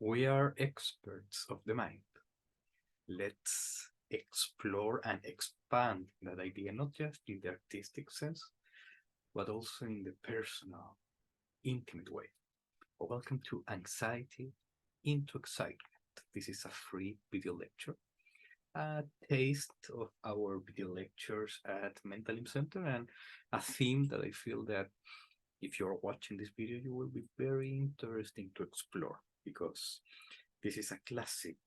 We are experts of the mind. Let's explore and expand that idea, not just in the artistic sense, but also in the personal, intimate way. Welcome to Anxiety into Excitement. This is a free video lecture, a taste of our video lectures at Mental Health Center, and a theme that I feel that if you're watching this video, you will be very interesting to explore because this is a classic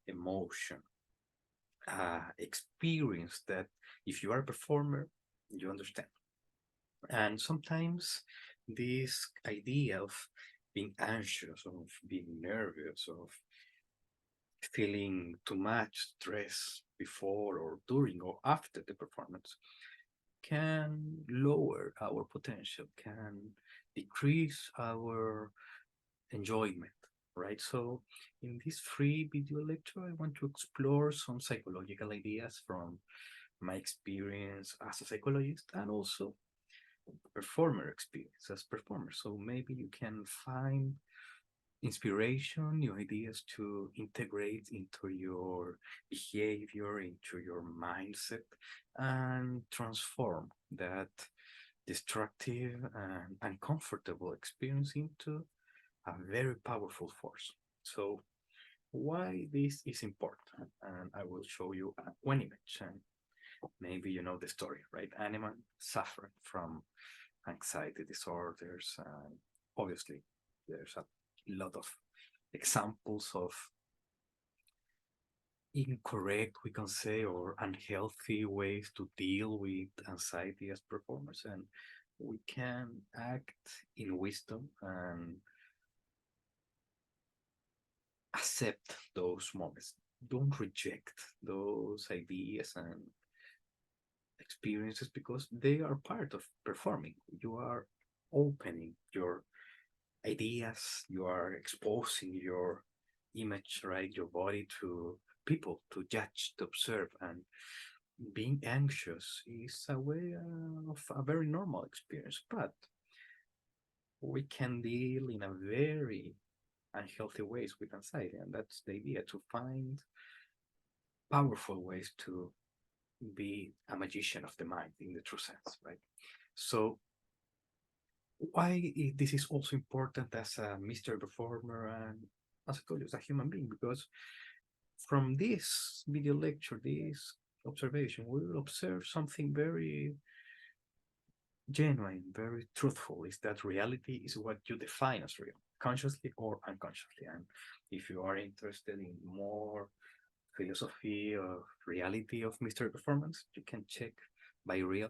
emotion, experience that if you are a performer, you understand. And sometimes this idea of being anxious, of being nervous, of feeling too much stress before or during or after the performance can lower our potential, can decrease our enjoyment, right? So, in this free video lecture, I want to explore some psychological ideas from my experience as a psychologist and also performer experience as performer. So maybe you can find inspiration, new ideas to integrate into your behavior, into your mindset, and transform that destructive and uncomfortable experience into a very powerful force. So, why this is important? And I will show you one image, and maybe you know the story, right? Animal suffering from anxiety disorders, and obviously, there's a lot of examples of incorrect, we can say, or unhealthy ways to deal with anxiety as performers, and we can act in wisdom and accept those moments. Don't reject those ideas and experiences because they are part of performing. You are opening your ideas, you are exposing your image, right? Your body to people to judge, to observe. And being anxious is a way of a very normal experience, but we can deal in a very unhealthy ways with anxiety. And that's the idea, to find powerful ways to be a magician of the mind in the true sense, right? So why this is also important as a mystery performer and, as I told you, as a human being, because from this video lecture, this observation, we will observe something very genuine, very truthful, is that reality is what you define as real, consciously or unconsciously. And if you are interested in more philosophy of reality of mystery performance, you can check By Real.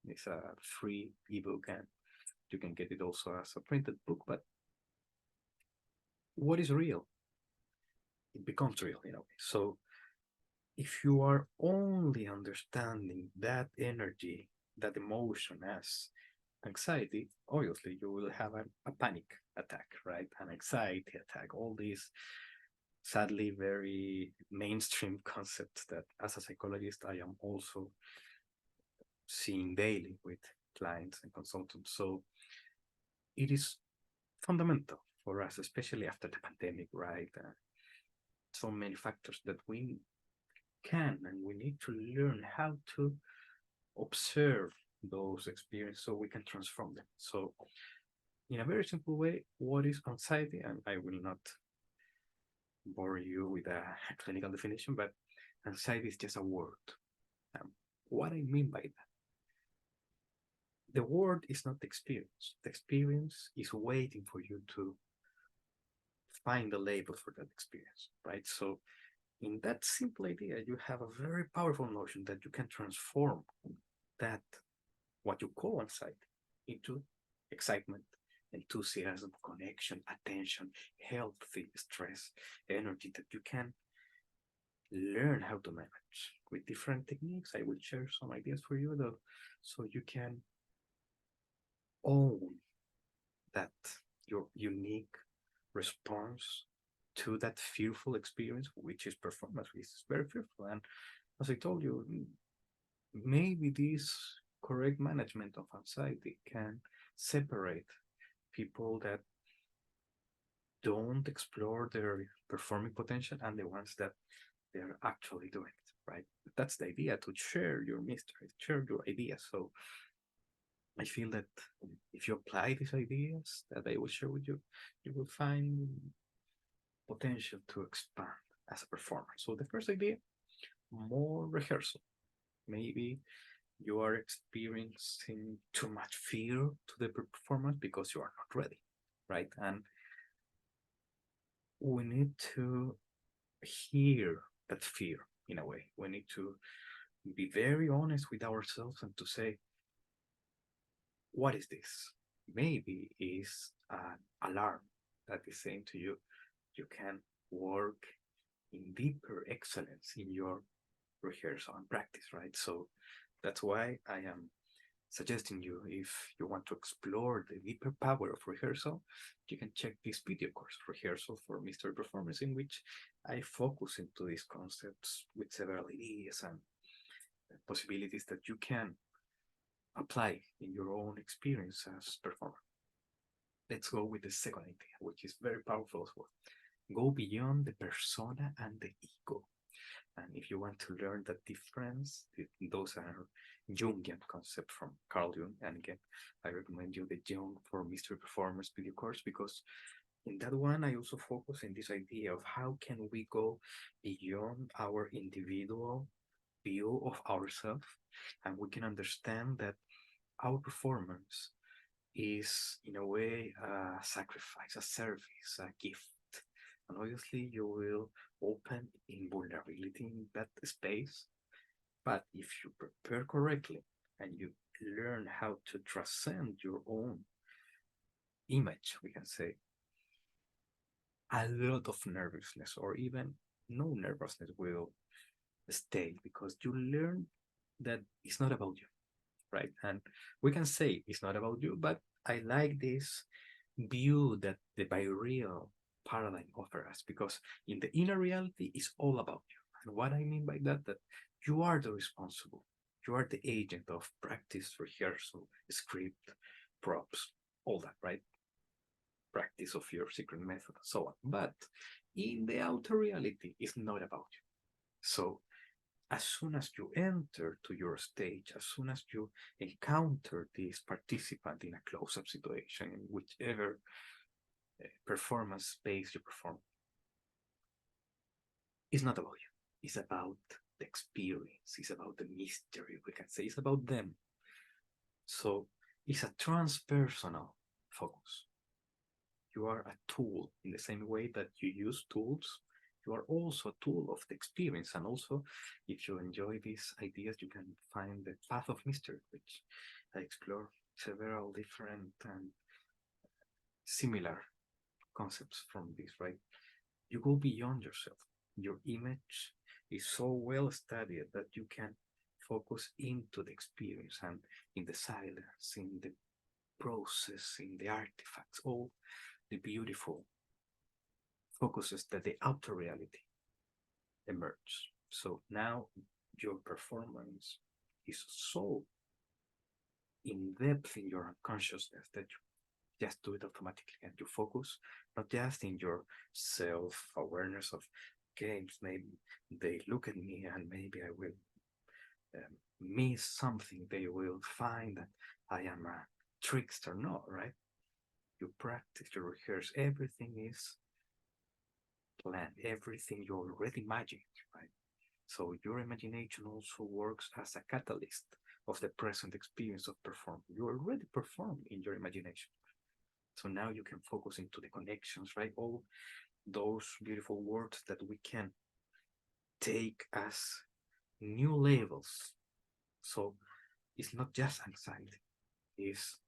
It's a free ebook and you can get it also as a printed book. But what is real? It becomes real in a way. So if you are only understanding that energy, that emotion as anxiety, obviously you will have a panic attack, right? An anxiety attack, all these sadly very mainstream concepts that as a psychologist I am also seeing daily with clients and consultants. So it is fundamental for us, especially after the pandemic, right? So many factors that we can and we need to learn how to observe those experiences so we can transform them. So, in a very simple way, what is anxiety? And I will not bore you with a clinical definition, but anxiety is just a word. What I mean by that, the word is not the experience. The experience is waiting for you to find a label for that experience, right? So, in that simple idea, you have a very powerful notion that you can transform that, what you call anxiety, into excitement, enthusiasm, connection, attention, healthy stress, energy that you can learn how to manage with different techniques. I will share some ideas for you though, so you can own that your unique response to that fearful experience, which is performance, which is very fearful. And as I told you, maybe this correct management of anxiety can separate people that don't explore their performing potential and the ones that they're actually doing it, right? That's the idea, to share your mystery, share your ideas. So I feel that if you apply these ideas that I will share with you, you will find potential to expand as a performer. So the first idea, more rehearsal. Maybe you are experiencing too much fear to the performance because you are not ready, right? And we need to hear that fear in a way. We need to be very honest with ourselves and to say, what is this? Maybe is an alarm that is saying to you, you can work in deeper excellence in your rehearsal and practice, right? So that's why I am suggesting you, if you want to explore the deeper power of rehearsal, you can check this video course, Rehearsal for Mystery Performance, in which I focus into these concepts with several ideas and possibilities that you can apply in your own experience as performer. Let's go with the second idea, which is very powerful as well. Go beyond the persona and the ego. And if you want to learn the difference, those are Jungian concepts from Carl Jung. And again, I recommend you the Jung for Mystery Performers video course, because in that one I also focus on this idea of how can we go beyond our individual view of ourselves, and we can understand that our performance is in a way a sacrifice, a service, a gift. And obviously you will open in vulnerability in that space. But if you prepare correctly and you learn how to transcend your own image, we can say, a lot of nervousness or even no nervousness will stay, because you learn that it's not about you, right? And we can say it's not about you, but I like this view that the BioReal paradigm offers us, because in the inner reality is all about you. And what I mean by that, that you are the responsible, you are the agent of practice, rehearsal, script, props, all that, right? Practice of your secret method and so on. But in the outer reality, it's not about you. So as soon as you enter to your stage, as soon as you encounter this participant in a close-up situation, in whichever performance space you perform, it's not about you. It's about the experience. It's about the mystery, we can say. It's about them. So it's a transpersonal focus. You are a tool in the same way that you use tools. You are also a tool of the experience. And also, if you enjoy these ideas, you can find the path of mystery, which I explore several different and similar concepts from this, right? You go beyond yourself. Your image is so well studied that you can focus into the experience and in the silence, in the process, in the artifacts, all the beautiful focuses that the outer reality emerge. So now your performance is so in depth in your unconsciousness that you just do it automatically, and you focus not just in your self awareness of games. Maybe they look at me and maybe I will miss something. They will find that I am a trickster. No, right? You practice, you rehearse. Everything is planned. Everything you already imagined, right? So your imagination also works as a catalyst of the present experience of performing. You already perform in your imagination. So now you can focus into the connections, right? All those beautiful words that we can take as new labels. So it's not just anxiety, it's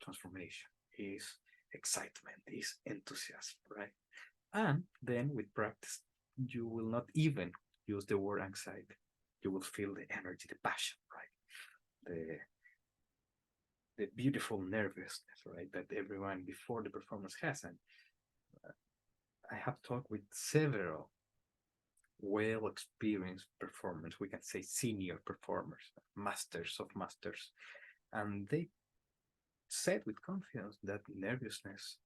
transformation, it's excitement, it's enthusiasm, right? And then with practice, you will not even use the word anxiety. You will feel the energy, the passion, right? The beautiful nervousness, right? That everyone before the performance has. And I have talked with several well experienced performers, we can say senior performers, masters of masters, and they said with confidence that nervousness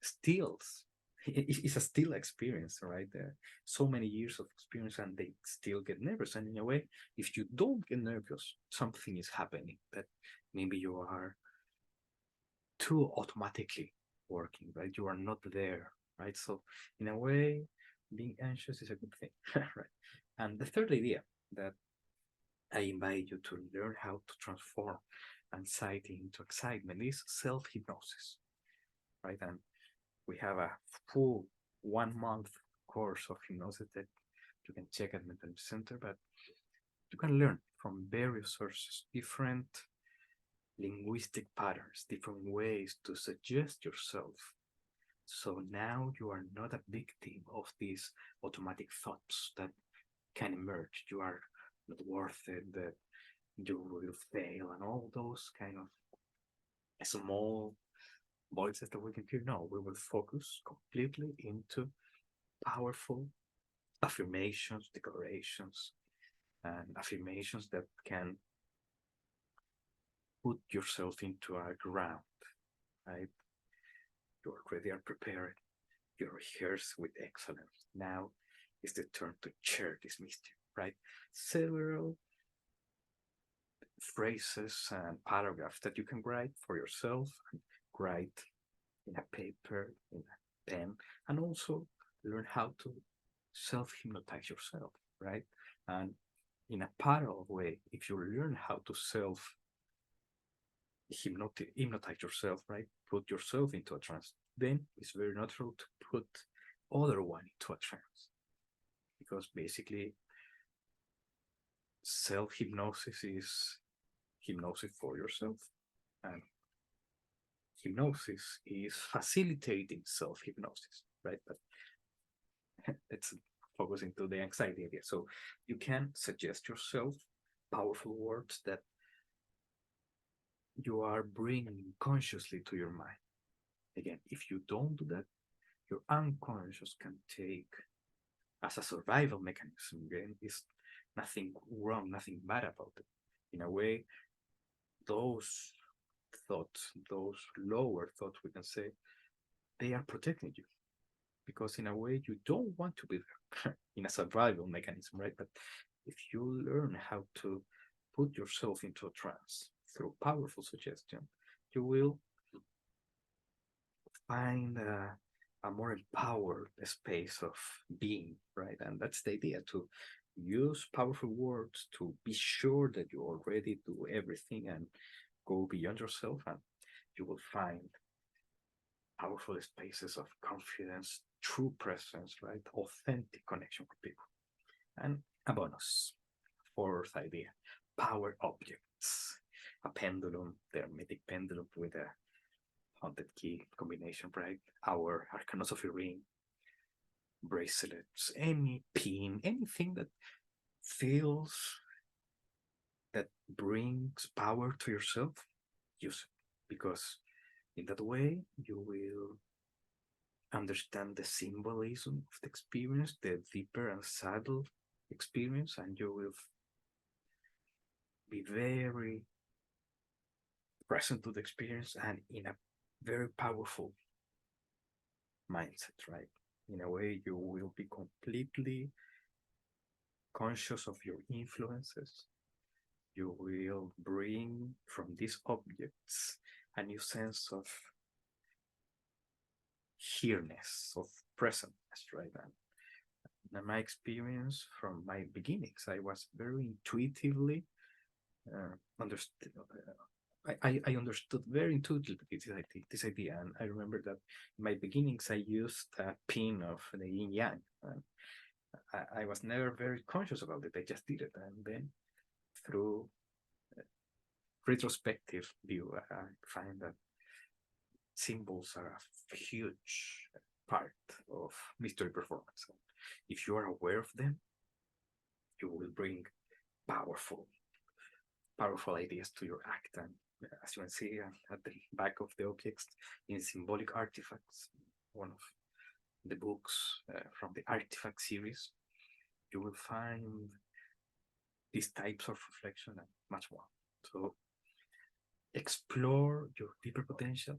stills. It's a still experience, right? So many years of experience, and they still get nervous. And in a way, if you don't get nervous, something is happening that maybe you are too automatically working, right? You are not there, right? So in a way, being anxious is a good thing, right? And the third idea that I invite you to learn how to transform anxiety into excitement is self-hypnosis, right? And we have a full 1 month course of hypnosis that you can check at Mental Center, but you can learn from various sources, different linguistic patterns, different ways to suggest yourself. So now you are not a victim of these automatic thoughts that can emerge. You are not worth it, that you will fail, and all those kind of small voices that we can hear. No, we will focus completely into powerful affirmations, declarations, and affirmations that can put yourself into a ground, right? You already are prepared. You rehearse with excellence. Now is the turn to share this mystery, right? Several phrases and paragraphs that you can write for yourself and write in a paper, in a pen, and also learn how to self hypnotize yourself, right? And in a parallel way, if you learn how to self hypnotize yourself, right? Put yourself into a trance, then it's very natural to put other one into a trance. Because basically self hypnosis is hypnosis for yourself. And hypnosis is facilitating self hypnosis, right? But let's focus into the anxiety idea. So you can suggest yourself powerful words that you are bringing consciously to your mind. Again, if you don't do that, your unconscious can take as a survival mechanism. Again, is nothing wrong, nothing bad about it. In a way, those thoughts, those lower thoughts, we can say, they are protecting you because in a way you don't want to be there in a survival mechanism, right? But if you learn how to put yourself into a trance through powerful suggestion, you will find a more empowered space of being, right? And that's the idea, to use powerful words to be sure that you already do everything and go beyond yourself, and you will find powerful spaces of confidence, true presence, right? Authentic connection with people. And a bonus, fourth idea, power objects. A pendulum, the hermetic pendulum with a haunted key combination, right? Our Arcanosophy ring, bracelets, any pin, anything that feels that brings power to yourself, use it. Because in that way, you will understand the symbolism of the experience, the deeper and subtle experience, and you will be very present to the experience and in a very powerful mindset, right? In a way, you will be completely conscious of your influences. You will bring from these objects a new sense of here-ness, of presentness, right? And in my experience from my beginnings, I was very intuitively understood. I understood very intuitively this idea, and I remember that in my beginnings I used a pin of the yin yang. And I was never very conscious about it. I just did it, and then through retrospective view, I find that symbols are a huge part of mystery performance. If you are aware of them, you will bring powerful, powerful ideas to your act. And as you can see at the back of the objects in symbolic artifacts, one of the books from the artifact series, you will find these types of reflection and much more. So explore your deeper potential,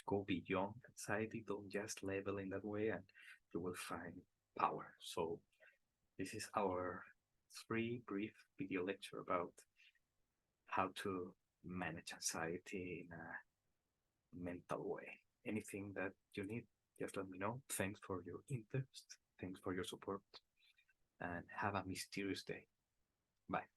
go beyond anxiety. Don't just label in that way, and you will find power. So this is our free brief video lecture about how to manage anxiety in a mental way. Anything that you need, just let me know. Thanks for your interest. Thanks for your support. And have a mysterious day. Bye.